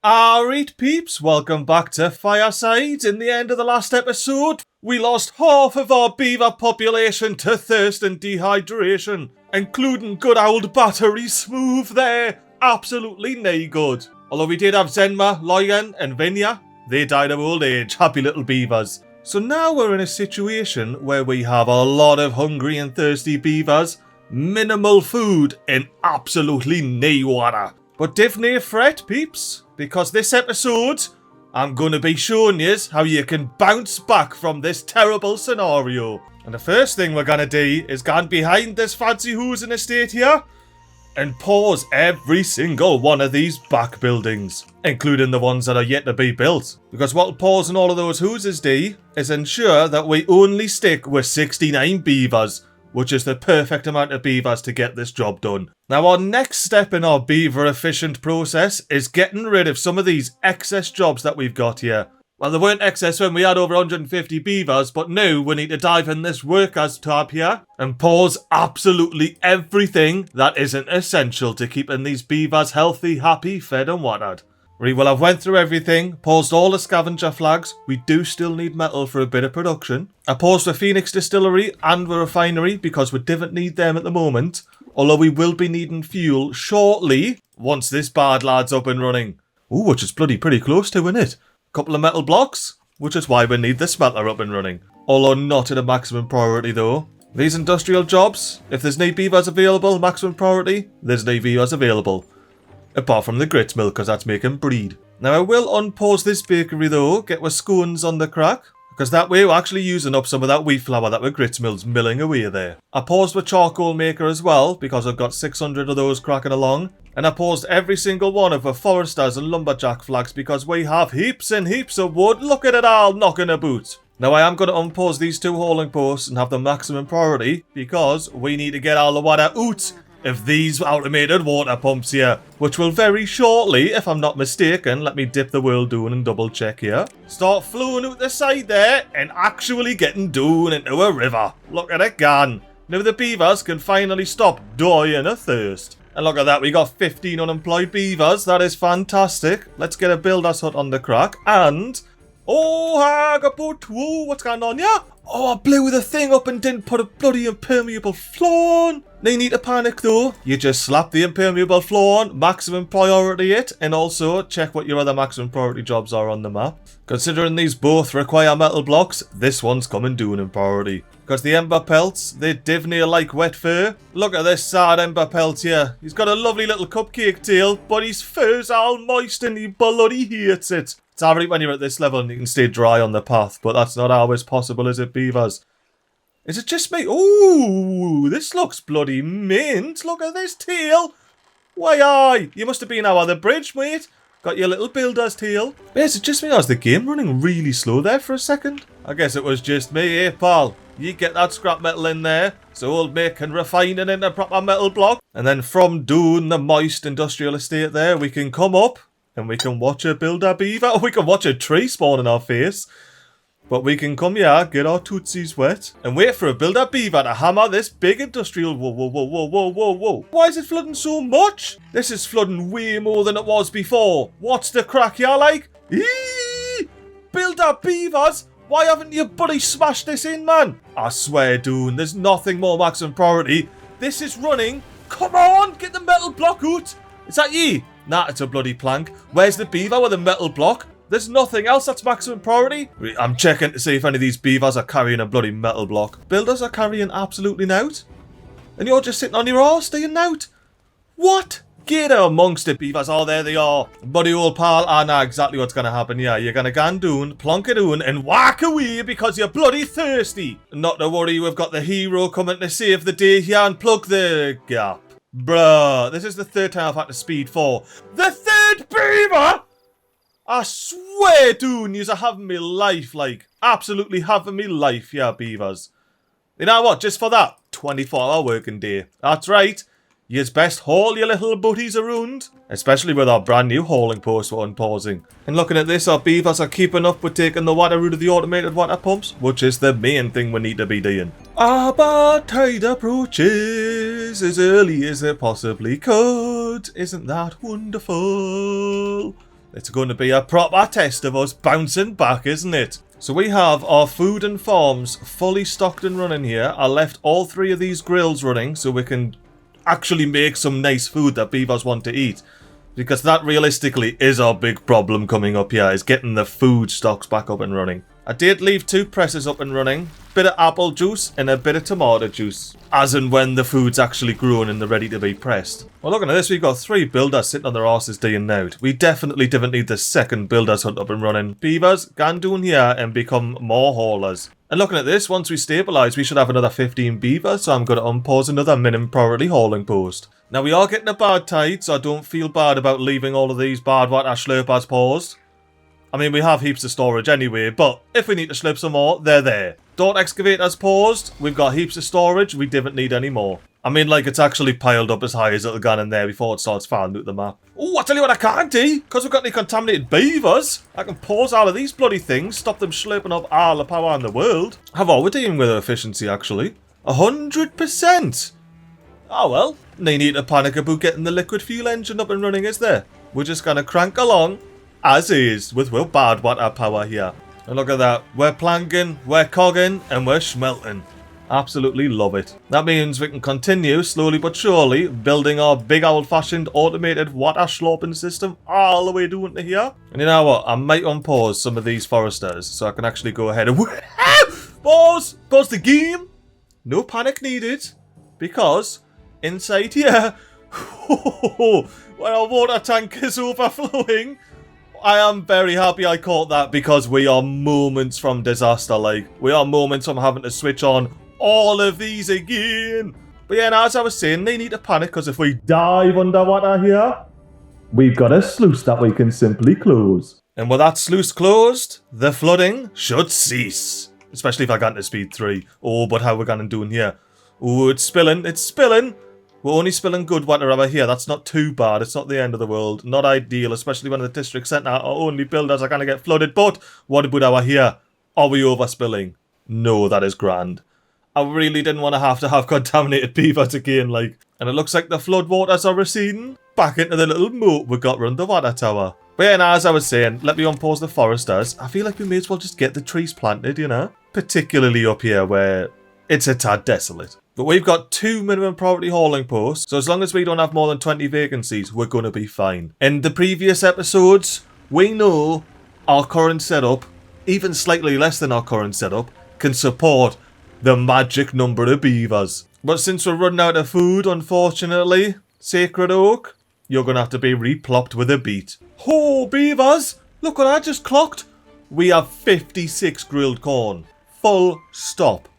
Alright peeps, welcome back to Fireside. In the end of the last episode, we lost half of our beaver population to thirst and dehydration, including good old Battery Smooth there. Absolutely nae good. Although we did have Zenma, Loyan and Vinya, they died of old age, happy little beavers. So now we're in a situation where we have a lot of hungry and thirsty beavers, minimal food and absolutely nae water. But div nae fret peeps, because this episode, I'm going to be showing you how you can bounce back from this terrible scenario. And the first thing we're going to do is go behind this fancy housing estate here and pause every single one of these back buildings, including the ones that are yet to be built. Because what pausing all of those houses do is ensure that we only stick with 69 beavers, which is the perfect amount of beavers to get this job done. Now our next step in our beaver efficient process is getting rid of some of these excess jobs that we've got here. Well, they weren't excess when we had over 150 beavers, but now we need to dive in this workers tab here and pause absolutely everything that isn't essential to keeping these beavers healthy, happy, fed and watered. Right, well I've went through everything, paused all the scavenger flags. We do still need metal for a bit of production. I paused the Phoenix Distillery and the refinery because we didn't need them at the moment, although we will be needing fuel shortly once this bad lad's up and running. Ooh, which is bloody pretty close to, isn't it? Couple of metal blocks, which is why we need the smelter up and running. Although not at a maximum priority though. These industrial jobs, if there's no beavers available, maximum priority, there's no beavers available. Apart from the grits mill, because that's making breed. Now I will unpause this bakery though, get our scones on the crack, because that way we're actually using up some of that wheat flour that our grits mill's milling away there. I paused the charcoal maker as well, because I've got 600 of those cracking along. And I paused every single one of the foresters and lumberjack flags because we have heaps and heaps of wood. Look at it all knocking about. Now I am going to unpause these two hauling posts and have the maximum priority because we need to get all the water out of these automated water pumps here, which will very shortly, if I'm not mistaken, let me dip the world down and double check here, start flowing out the side there and actually getting down into a river. Look at it gone. Now the beavers can finally stop dying of thirst. And look at that, we got 15 unemployed beavers. That is fantastic. Let's get a builder's hut on the crack. And, oh, whoa, what's going on here? Oh, I blew the thing up and didn't put a bloody impermeable floor on. No need to panic though. You just slap the impermeable floor on, maximum priority it, and also check what your other maximum priority jobs are on the map. Considering these both require metal blocks, this one's coming down in priority. Because the Emberpelts, they divney like wet fur. Look at this sad Emberpelt here. He's got a lovely little cupcake tail, but his fur's all moist and he bloody hates it. It's alright when you're at this level and you can stay dry on the path, but that's not always possible, is it, beavers? Is it just me? Ooh, this looks bloody mint. Look at this tail. Why, aye. You must have been out on the bridge, mate. Got your little builder's tail. But is it just me or is the game running really slow there for a second? I guess it was just me, eh, pal? You get that scrap metal in there, so old mate can refine it into a proper metal block. And then from down the moist industrial estate there, we can come up and we can watch a builder beaver. Or we can watch a tree spawn in our face. But we can come here, get our tootsies wet, and wait for a builder beaver to hammer this big industrial. Whoa. Why is it flooding so much? This is flooding way more than it was before. What's the crack here like? Eee! Builder beavers? Why haven't you bloody smashed this in, man? I swear, dude, there's nothing more maximum priority. This is running. Come on, get the metal block out. Is that ye? Nah, it's a bloody plank. Where's the beaver with a metal block? There's nothing else that's maximum priority. I'm checking to see if any of these beavers are carrying a bloody metal block. Builders are carrying absolutely nout. And you're just sitting on your arse staying nout. What? Get amongst it, beavers. Oh, there they are. Buddy old pal, I know exactly what's going to happen here. You're going to go down, plonk it down, and whack away because you're bloody thirsty. Not to worry, we've got the hero coming to save the day here and plug the gap. Bruh, this is the third time I've had to speed for. The third beaver? I swear, dude, yous are having me life, like, absolutely having me life, yeah, beavers. You know what, just for that, 24-hour working day. That's right, yous best haul your little butties around, especially with our brand new hauling post we're unpausing. And looking at this, our beavers are keeping up with taking the water out of the automated water pumps, which is the main thing we need to be doing. Our bad tide approaches as early as it possibly could. Isn't that wonderful? It's going to be a proper test of us bouncing back, isn't it? So we have our food and farms fully stocked and running here. I left all 3 of these grills running so we can actually make some nice food that beavers want to eat. Because that realistically is our big problem coming up here, is getting the food stocks back up and running. I did leave 2 presses up and running. Bit of apple juice and a bit of tomato juice. As and when the food's actually grown and they're ready to be pressed. Well, looking at this, we've got 3 builders sitting on their arses day and night. We definitely didn't need the 2nd builders hunt up and running. Beavers, can do in here and become more haulers. And looking at this, once we stabilise, we should have another 15 beavers, so I'm going to unpause another minimum priority hauling post. Now, we are getting a bad tide, so I don't feel bad about leaving all of these bad water slurpers paused. I mean, we have heaps of storage anyway, but if we need to slurp some more, they're there. Dirt excavators paused. We've got heaps of storage. We didn't need any more. I mean, like, it's actually piled up as high as it'll go in there before it starts falling out the map. Oh, I tell you what I can't do, because we've got any contaminated beavers. I can pause all of these bloody things, stop them slurping up all the power in the world. How are we dealing with efficiency, actually? 100%. Oh, well. No need to panic about getting the liquid fuel engine up and running, is there? We're just going to crank along, as is, with our bad water power here. And look at that. We're planking, we're cogging, and we're smelting. Absolutely love it. That means we can continue, slowly but surely, building our big old-fashioned automated water sloping system all the way down to here. And you know what? I might unpause some of these foresters so I can actually go ahead and... Pause! Pause the game! No panic needed, because inside here, when our water tank is overflowing, I am very happy I caught that, because we are moments from disaster, like. We are moments from having to switch on all of these again. But yeah, and as I was saying, they need to panic, because if we dive underwater here, we've got a sluice that we can simply close. And with that sluice closed, the flooding should cease. Especially if I got into speed 3. Oh, but how we're going to do in here? Oh, it's spilling, it's spilling. We're only spilling good water over here. That's not too bad. It's not the end of the world. Not ideal, especially when the district centre, our only builders are going to get flooded. But what about over here? Are we overspilling? No, that is grand. I really didn't want to have contaminated beavers again, like. And it looks like the flood waters are receding back into the little moat we got around the water tower. But yeah, and as I was saying, let me unpause the foresters. I feel like we may as well just get the trees planted, you know? Particularly up here where it's a tad desolate. But we've got 2 minimum priority hauling posts, so as long as we don't have more than 20 vacancies, we're going to be fine. In the previous episodes, we know our current setup, even slightly less than our current setup, can support the magic number of beavers. But since we're running out of food, unfortunately, Sacred Oak, you're going to have to be replopped with a beat. Oh, beavers! Look what I just clocked! We have 56 grilled corn. Full stop.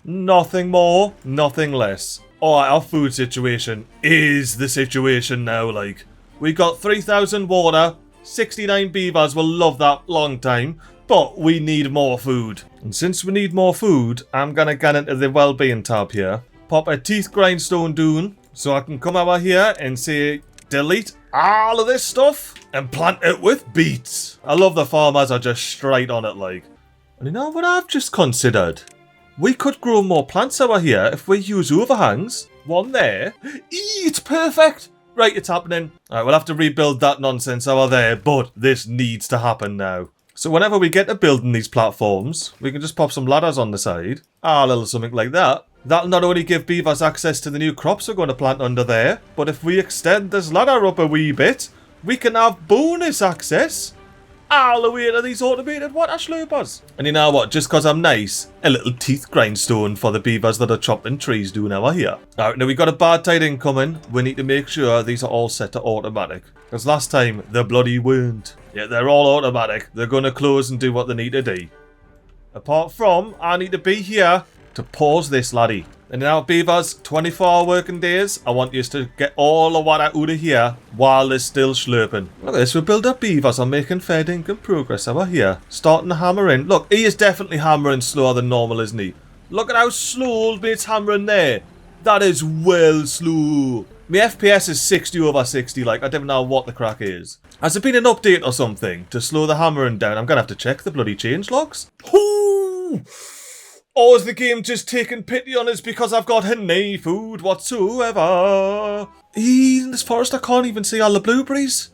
Nothing more, nothing less. Alright, our food situation is the situation now, like. We got 3,000 water, 69 beavers will love that long time, but we need more food. And since we need more food, I'm gonna get into the well-being tab here. Pop a teeth grindstone down, so I can come over here and say, delete all of this stuff and plant it with beets. I love the farmers are just straight on it, like. And you know what I've just considered? We could grow more plants over here if we use overhangs. One there. It's perfect. Right, it's happening. Alright, we'll have to rebuild that nonsense over there, but this needs to happen now. So whenever we get to building these platforms, we can just pop some ladders on the side. A little something like that. That'll not only give beavers access to the new crops we're going to plant under there, but if we extend this ladder up a wee bit, we can have bonus access all the way to these automated water slurpers. And you know what, just because I'm nice, a little teeth grindstone for the beavers that are chopping trees doing over here. Alright, now we've got a bad tide incoming. We need to make sure these are all set to automatic. Because last time, they bloody weren't. Yeah, they're all automatic. They're going to close and do what they need to do. Apart from, I need to be here to pause this, laddie. And now, beavers, 24-hour working days. I want you to get all the water out of here while they're still slurping. Look at this, we build up beavers are making fair dinkum progress over here. Starting to hammer in. Look, he is definitely hammering slower than normal, isn't he? Look at how slow it's hammering there. That is well slow. My FPS is 60/60, like, I don't know what the crack is. Has there been an update or something to slow the hammering down? I'm gonna have to check the bloody change logs. Ooh! Or is the game just taking pity on us because I've got no food whatsoever? In this forest I can't even see all the blueberries.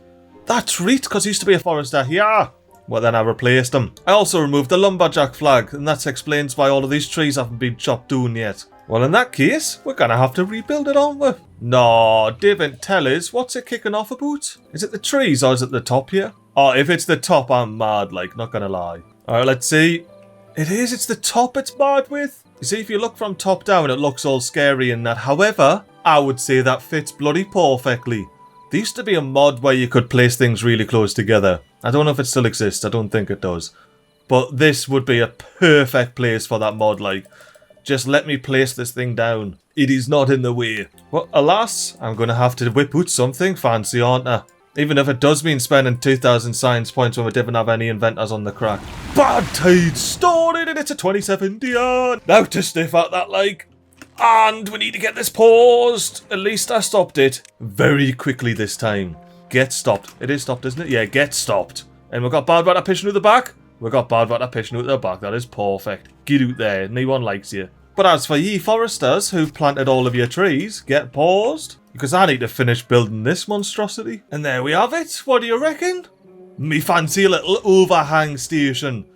That's right, because he used to be a forester here. Well, then I replaced him. I also removed the lumberjack flag, and that explains why all of these trees haven't been chopped down yet. Well, in that case, we're going to have to rebuild it, aren't we? No, David, tell us, what's it kicking off about? Is it the trees or is it the top here? Oh, if it's the top, I'm mad, like, not going to lie. Alright, let's see. It is, it's the top it's mad with. You see, if you look from top down, it looks all scary and that. However, I would say that fits bloody perfectly. There used to be a mod where you could place things really close together. I don't know if it still exists, I don't think it does. But this would be a perfect place for that mod, like. Just let me place this thing down. It is not in the way. Well, alas, I'm going to have to whip out something fancy, aren't I? Even if it does mean spending 2,000 science points when we didn't have any inventors on the crack. Badtides started and it's a 2070 on. Now to sniff out that like. And we need to get this paused. At least I stopped it very quickly this time. Get stopped. It is stopped, isn't it? Yeah, get stopped. And we've got bad water pitching out the back. We've got bad water pitching out the back. That is perfect. Get out there. No one likes you. But as for ye foresters who've planted all of your trees, get paused. Because I need to finish building this monstrosity. And there we have it. What do you reckon? Me fancy little overhang station.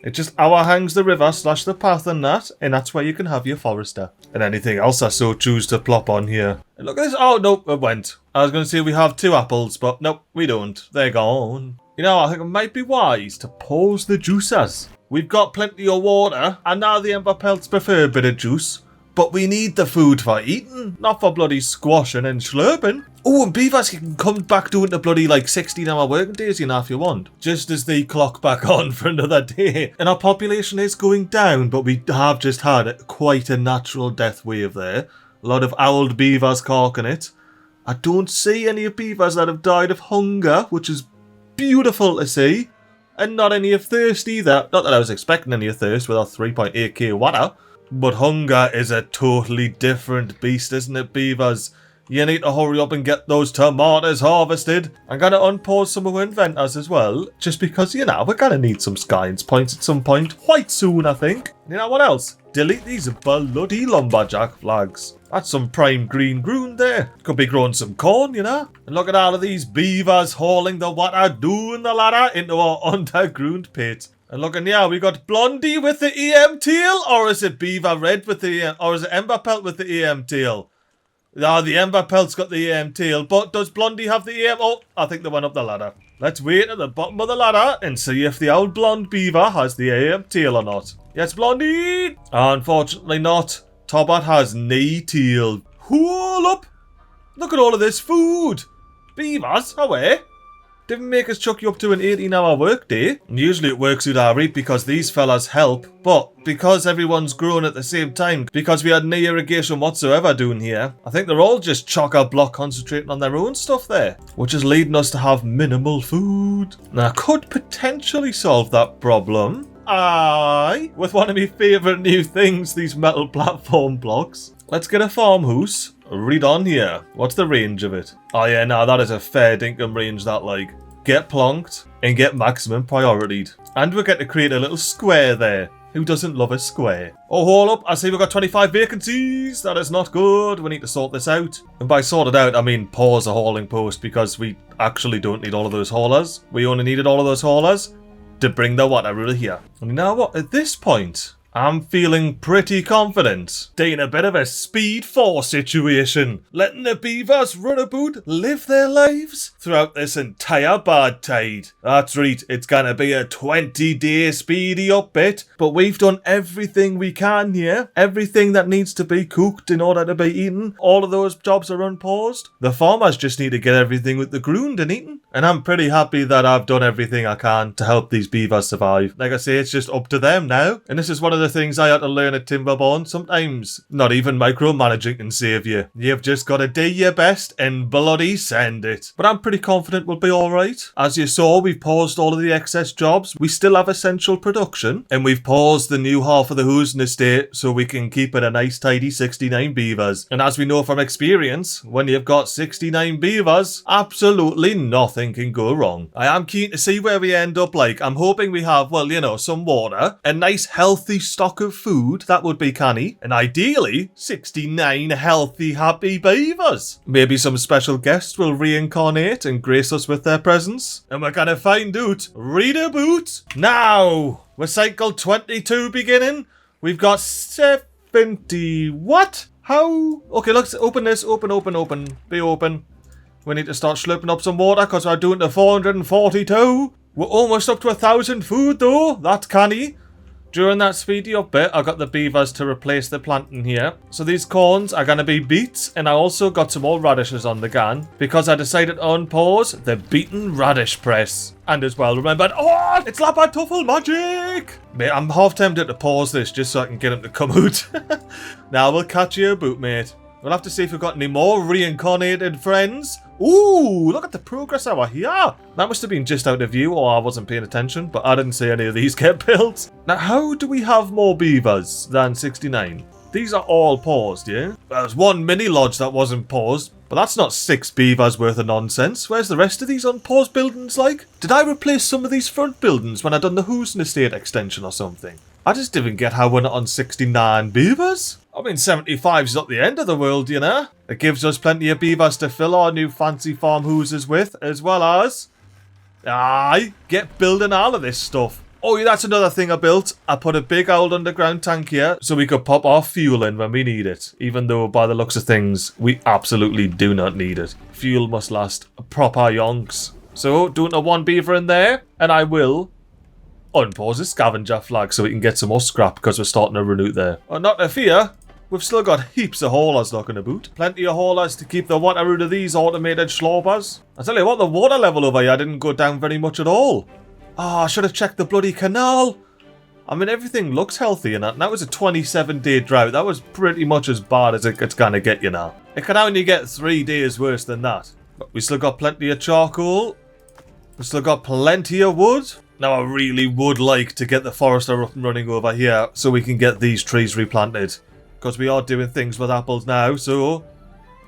It just overhangs the river / the path and that's where you can have your forester. And anything else I so choose to plop on here. And look at this. Oh, nope, it went. I was going to say we have 2 apples, but nope, we don't. They're gone. You know, I think it might be wise to pause the juicers. We've got plenty of water, and now the Emberpelts prefer a bit of juice. But we need the food for eating, not for bloody squashing and slurping. Oh, and beavers can come back doing the bloody like 16-hour working days, you know, if you want. Just as they clock back on for another day. And our population is going down, but we have just had quite a natural death wave there. A lot of owled beavers carking it. I don't see any beavers that have died of hunger, which is beautiful to see. And not any of thirst either. Not that I was expecting any of thirst with our 3.8k water. But hunger is a totally different beast, isn't it, beavers? You need to hurry up and get those tomatoes harvested. I'm going to unpause some of our inventors as well. Just because, you know, we're going to need some science points at some point. Quite soon, I think. You know what else? Delete these bloody lumberjack flags. That's some prime green ground there. Could be growing some corn, you know. And look at all of these beavers hauling the water down the ladder into our underground pit. And look in here, we got Blondie with the EM tail, or is it Beaver Red with the EM, or is it Emberpelt with the EM tail? No, the Emberpelt's got the EM tail, but does Blondie have the EM? Oh, I think they went up the ladder. Let's wait at the bottom of the ladder and see if the old blonde beaver has the EM tail or not. Yes, Blondie! Unfortunately not. Tobbot has no tail. Hold up! Look at all of this food! Beavers, away! Didn't make us chuck you up to an 18-hour workday. Usually it works out alright because these fellas help, but because everyone's growing at the same time, because we had no irrigation whatsoever down here, I think they're all just chock-a-block concentrating on their own stuff there, which is leading us to have minimal food. Now, I could potentially solve that problem. Aye, with one of my favourite new things, these metal platform blocks. Let's get a farmhouse. Read on here. What's the range of it? Oh yeah, no, that is a fair dinkum range, that like. Get plonked and get maximum priorityed. And we get to create a little square there. Who doesn't love a square? Oh, hold up. I see we've got 25 vacancies. That is not good. We need to sort this out. And by sort it out, I mean pause a hauling post because we actually don't need all of those haulers. We only needed all of those haulers to bring the water over here. And you know what? At this point, I'm feeling pretty confident. Taking a bit of a speed 4 situation. Letting the beavers run about, live their lives throughout this entire bad tide. That's right, it's gonna be a 20-day speedy up bit, but we've done everything we can here. Everything that needs to be cooked in order to be eaten. All of those jobs are unpaused. The farmers just need to get everything with the ground and eaten. And I'm pretty happy that I've done everything I can to help these beavers survive. Like I say, it's just up to them now. And this is one of the things I had to learn at Timberborn. Sometimes not even micromanaging can save you. You've just got to do your best and bloody send it. But I'm pretty confident we'll be alright. As you saw, we've paused all of the excess jobs. We still have essential production. And we've paused the new half of the housing estate so we can keep it a nice tidy 69 beavers. And as we know from experience, when you've got 69 beavers, absolutely nothing can go wrong. I am keen to see where we end up like. I'm hoping we have, well, you know, some water, a nice healthy stock of food, that would be canny. And ideally, 69 healthy, happy beavers. Maybe some special guests will reincarnate and grace us with their presence. And we're gonna find out right about now. We're cycle 22 beginning. We've got 70... what? How? Okay, let's open this. Open. Be open. We need to start slurping up some water because we're doing to 442. We're almost up to 1,000 food though. That's canny. During that speedy up bit, I got the beavers to replace the planting here. So these corns are going to be beets, and I also got some more radishes on the gun because I decided to unpause the beaten radish press. And as well remembered, oh, it's Lapatuffle magic! Mate, I'm half tempted to pause this just so I can get him to come out. Now we'll catch you about, mate. We'll have to see if we've got any more reincarnated friends. Ooh, look at the progress hour here. That must have been just out of view or I wasn't paying attention, but I didn't see any of these get built. Now, how do we have more beavers than 69? These are all paused, yeah? Well, there's one mini lodge that wasn't paused, but that's not 6 beavers worth of nonsense. Where's the rest of these unpaused buildings like? Did I replace some of these front buildings when I done the Houston Estate extension or something? I just didn't get how we're not on 69 beavers. I mean, 75's not the end of the world, you know? It gives us plenty of beavers to fill our new fancy farmhouses with, as well as... aye, get building all of this stuff. Oh yeah, that's another thing I built. I put a big old underground tank here so we could pop our fuel in when we need it. Even though, by the looks of things, we absolutely do not need it. Fuel must last proper yonks. So, doing a 1 beaver in there, and I will... unpause the scavenger flag so we can get some more scrap because we're starting to run out there. Oh, not to fear, we've still got heaps of haulers knocking about. Plenty of haulers to keep the water out of these automated sloppers. I tell you what, the water level over here didn't go down very much at all. Oh, I should have checked the bloody canal. I mean, everything looks healthy in that. And that was a 27-day drought. That was pretty much as bad as it's gonna get, you know. It can only get 3 days worse than that. But we still got plenty of charcoal. We still got plenty of wood. Now, I really would like to get the forester up and running over here so we can get these trees replanted. Because we are doing things with apples now, so...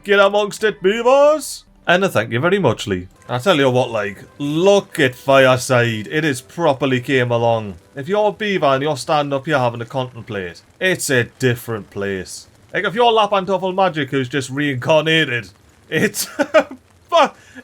get amongst it, beavers! And thank you very much, Lee. I tell you what, like, look at Fireside. It is properly came along. If you're a beaver and you're standing up here having to contemplate, it's a different place. Like, if you're Lapatuffle Magic who's just reincarnated, it's...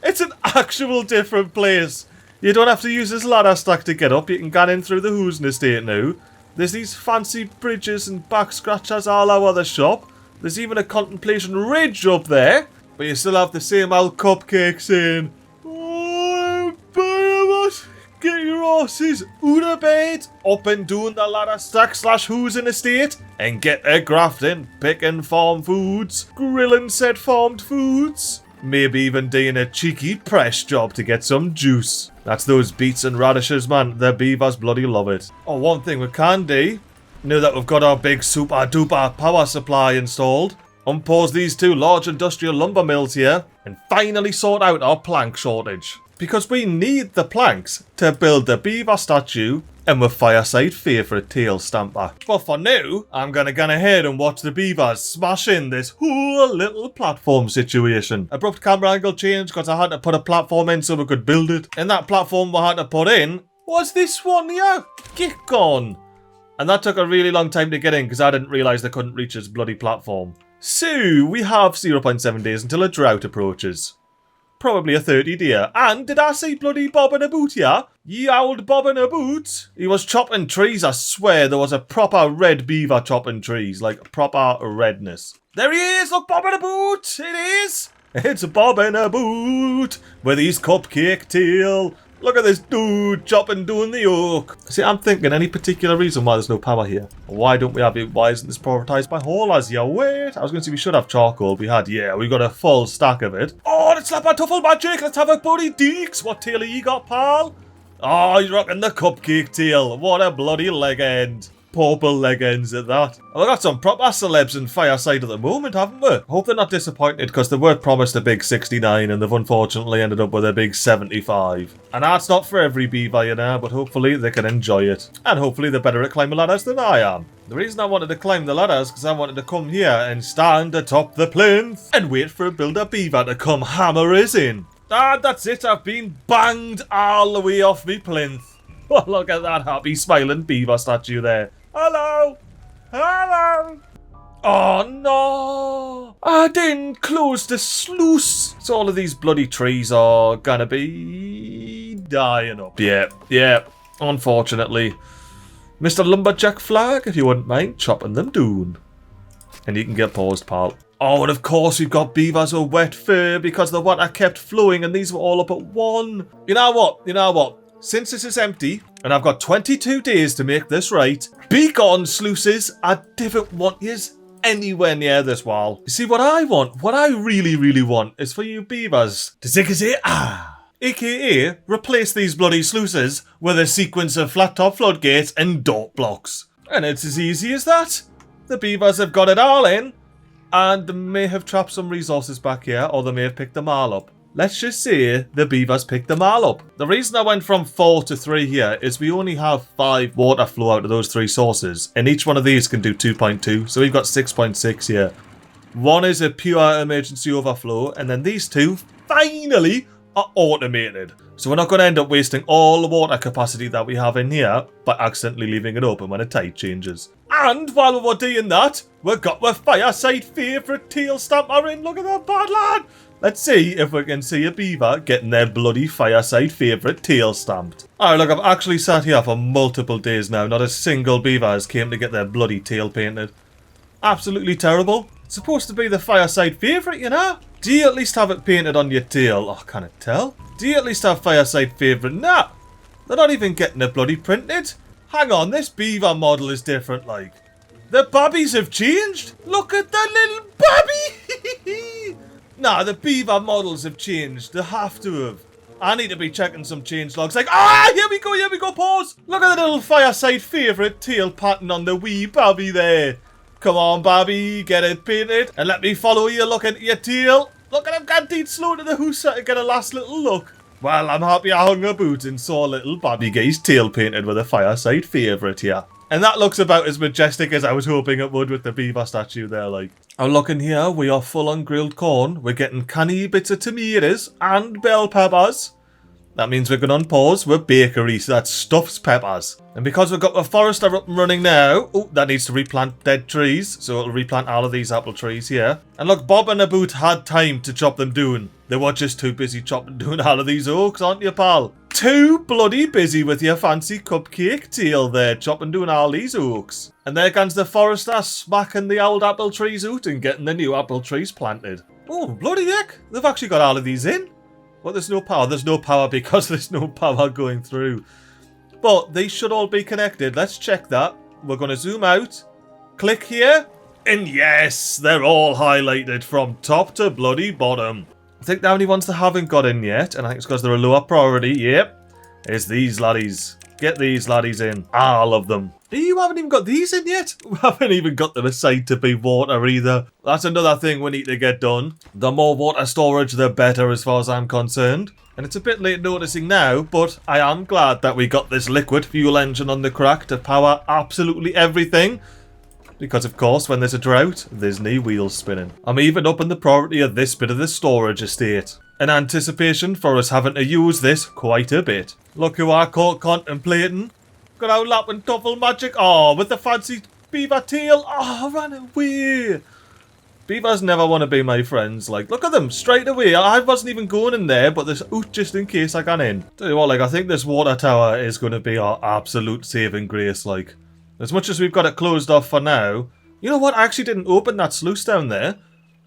it's an actual different place. You don't have to use this ladder stack to get up. You can get in through the Houston Estate now. There's these fancy bridges and back scratchers all over the shop. There's even a contemplation ridge up there. But you still have the same old Cupcake saying, oh, beavers, get your horses out of bed, up and doing the ladder stack / Houston Estate, and get a grafting, picking farm foods, grilling said farmed foods. Maybe even doing a cheeky press job to get some juice. That's those beets and radishes, man. The beavers bloody love it. Oh, one thing we can do, now that we've got our big super duper power supply installed, unpause these 2 large industrial lumber mills here, and finally sort out our plank shortage. Because we need the planks to build the beaver statue and my Fireside favourite tail stamper. But for now, I'm gonna go ahead and watch the beavers smash in this whole little platform situation. Abrupt camera angle change because I had to put a platform in so we could build it. And that platform we had to put in was this one here. Get gone. And that took a really long time to get in because I didn't realise they couldn't reach this bloody platform. So, we have 0.7 days until a drought approaches. Probably a 30-day. And did I see bloody Bob in a boot here? Ye old Bob in a boot. He was chopping trees, I swear. There was a proper red beaver chopping trees. Like, proper redness. There he is! Look, Bob in a boot! It is! It's Bob in a boot! With his cupcake tail. Look at this dude chopping doing the yoke. See, I'm thinking any particular reason why there's no power here. Why don't we have it? Why isn't this prioritised by haulers? Yeah, wait. I was going to say we should have charcoal. We had, yeah, we got a full stack of it. Oh, it's Lapatuffle Magic. Let's have a bloody deeks. What tail have you got, pal? Oh, he's rocking the cupcake tail. What a bloody legend. Purple leggings at that. Well, we've got some proper celebs in Fireside at the moment, haven't we? Hope they're not disappointed because they were promised a big 69 and they've unfortunately ended up with a big 75. And that's not for every beaver, you know, but hopefully they can enjoy it. And hopefully they're better at climbing ladders than I am. The reason I wanted to climb the ladders is because I wanted to come here and stand atop the plinth and wait for a builder beaver to come hammer us in. And that's it, I've been banged all the way off me plinth. Oh, look at that happy smiling beaver statue there. Hello! Hello! Oh no! I didn't close the sluice! So all of these bloody trees are gonna be dying up. Yeah, unfortunately. Mr. Lumberjack Flag, if you wouldn't mind chopping them down. And you can get paused, pal. Oh, and of course we've got beavers with wet fur because the water kept flowing and these were all up at 1. You know what? Since this is empty, and I've got 22 days to make this right, be gone, sluices. I didn't want yous anywhere near this wall. You see, what I really want is for you beavers to zig-a-zig, aka replace these bloody sluices with a sequence of flat-top floodgates and dock blocks. And it's as easy as that. The beavers have got it all in, and they may have trapped some resources back here, or they may have picked them all up. Let's just say the beavers picked them all up. The reason I went from 4 to 3 here is we only have 5 water flow out of those 3 sources, and each one of these can do 2.2, so we've got 6.6 here. One is a pure emergency overflow, and then these 2 finally are automated. So we're not going to end up wasting all the water capacity that we have in here by accidentally leaving it open when a tide changes. And while we're doing that, we've got the fireside favourite tail stamper in. Look at that bad lad! Let's see if we can see a beaver getting their bloody fireside favourite tail stamped. Alright, look, I've actually sat here for multiple days now. Not a single beaver has came to get their bloody tail painted. Absolutely terrible. It's supposed to be the fireside favourite, you know? Do you at least have it painted on your tail? Oh, can it tell? Do you at least have fireside favourite? Nah, they're not even getting it bloody printed. Hang on, this beaver model is different, like. The babbies have changed. Look at the little babby. Nah, the beaver models have changed. They have to have. I need to be checking some change logs. Like, here we go, pause. Look at the little fireside favourite tail pattern on the wee babby there. Come on, babby, get it painted. And let me follow you looking at your tail. Look at him canteen slow to the hooser to get a last little look. Well, I'm happy I hung about and saw little babby guy's tail painted with a fireside favourite here. And that looks about as majestic as I was hoping it would with the beaver statue there, like. I'm looking here, we are full on grilled corn. We're getting canny bits of tomatoes and bell peppers. That means we're going to unpause with bakery, so that stuffs peppers. And because we've got the forester up and running now, oh, that needs to replant dead trees, so it'll replant all of these apple trees here. And look, Bob and the Boot had time to chop them down. They were just too busy chopping down all of these oaks, aren't you, pal? Too bloody busy with your fancy cupcake tail there, chopping down all these oaks. And there comes the forester smacking the old apple trees out and getting the new apple trees planted. Oh, bloody heck, they've actually got all of these in. But there's no power. There's no power because there's no power going through. But these should all be connected. Let's check that. We're going to zoom out. Click here. And yes, they're all highlighted from top to bloody bottom. I think the only ones that haven't got in yet, and I think it's because they're a lower priority, yep, is these laddies. Get these laddies in. All of them. You haven't even got these in yet? We haven't even got them aside to be water either. That's another thing we need to get done. The more water storage, the better as far as I'm concerned. And it's a bit late noticing now, but I am glad that we got this liquid fuel engine on the crack to power absolutely everything. Because of course, when there's a drought, there's no wheels spinning. I'm even upping the priority of this bit of the storage estate. In anticipation for us having to use this quite a bit. Look who I caught contemplating. Got out lapping tuffle magic. Oh, with the fancy beaver tail. Oh, ran away. Beavers never want to be my friends. Like, look at them straight away. I wasn't even going in there, but there's oot just in case I got in. Tell you what, like, I think this water tower is going to be our absolute saving grace. Like, as much as we've got it closed off for now. You know what? I actually didn't open that sluice down there.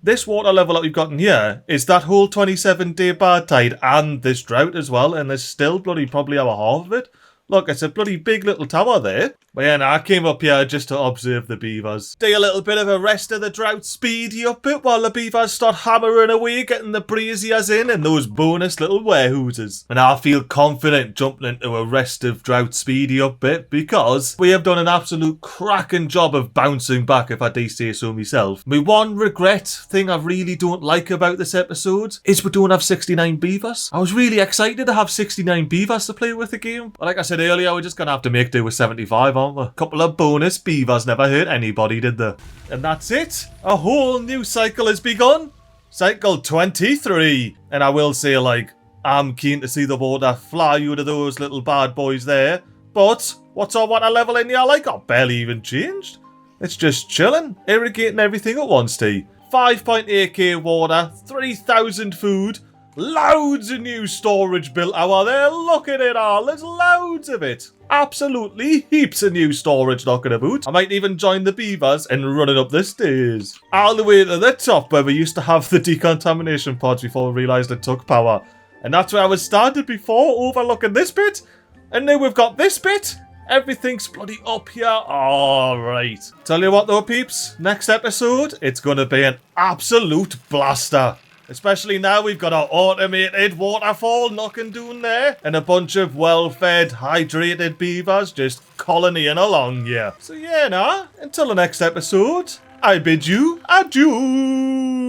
This water level that we've got in here is that whole 27-day bad tide and this drought as well, and there's still bloody probably our half of it. Look, it's a bloody big little tower there. But yeah, I came up here just to observe the beavers. Do a little bit of a rest of the drought speedy up bit while the beavers start hammering away, getting the braziers in and those bonus little warehousers. And I feel confident jumping into a rest of drought speedy up bit because we have done an absolute cracking job of bouncing back, if I do say so myself. My one regret thing I really don't like about this episode is we don't have 69 beavers. I was really excited to have 69 beavers to play with the game. But like I said earlier, we're just going to have to make do with 75, aren't we? A couple of bonus beavers never hurt anybody, did they? And that's it. A whole new cycle has begun. Cycle 23. And I will say, like, I'm keen to see the water fly out of those little bad boys there. But what's our water level in here like? Oh, barely even changed. It's just chilling, irrigating everything at once, T. 5.8k water, 3,000 food, loads of new storage built out there. Look at it all, there's loads of it. Absolutely heaps of new storage knocking about. I might even join the beavers and run it up the stairs. All the way to the top where we used to have the decontamination pods before we realised it took power. And that's where I was started before, overlooking this bit. And now we've got this bit. Everything's bloody up here. Alright. Tell you what though, peeps. Next episode, it's going to be an absolute blaster. Especially now we've got our automated waterfall knocking down there. And a bunch of well-fed, hydrated beavers just colonying along here. So yeah, nah. Until the next episode, I bid you adieu.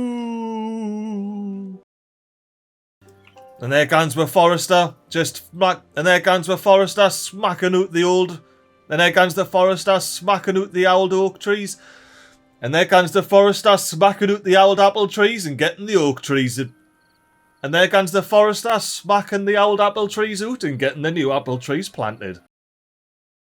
And there comes the Forester, and there comes the Forester smacking out the old, and there comes the Forester smacking out the old oak trees, and there comes the Forester smacking out the old apple trees and getting the oak trees, and there comes the Forester smacking the old apple trees out and getting the new apple trees planted.